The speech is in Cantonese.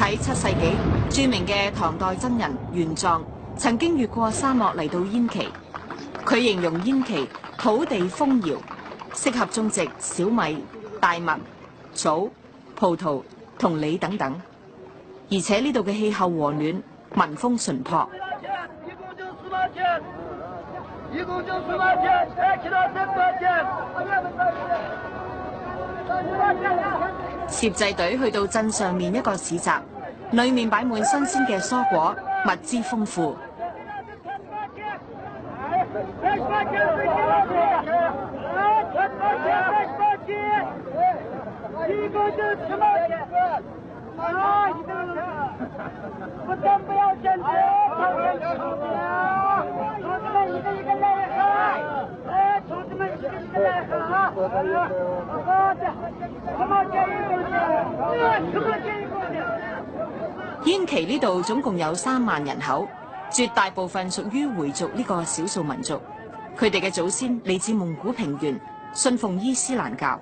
喺7世紀，著名嘅唐代僧人玄奘曾經越過沙漠嚟到煙耆。佢形容煙耆土地豐饒，適合種植小米、大麥、棗、葡萄同梨等等。而且呢度嘅氣候和暖，民風淳樸。攝製隊去到鎮上面一個市集，裏面擺滿新鮮嘅蔬果，物資豐富。煙耆呢度總共有3萬人口，絕大部分屬於回族呢個少數民族。佢哋嘅祖先嚟自蒙古平原，信奉伊斯蘭教。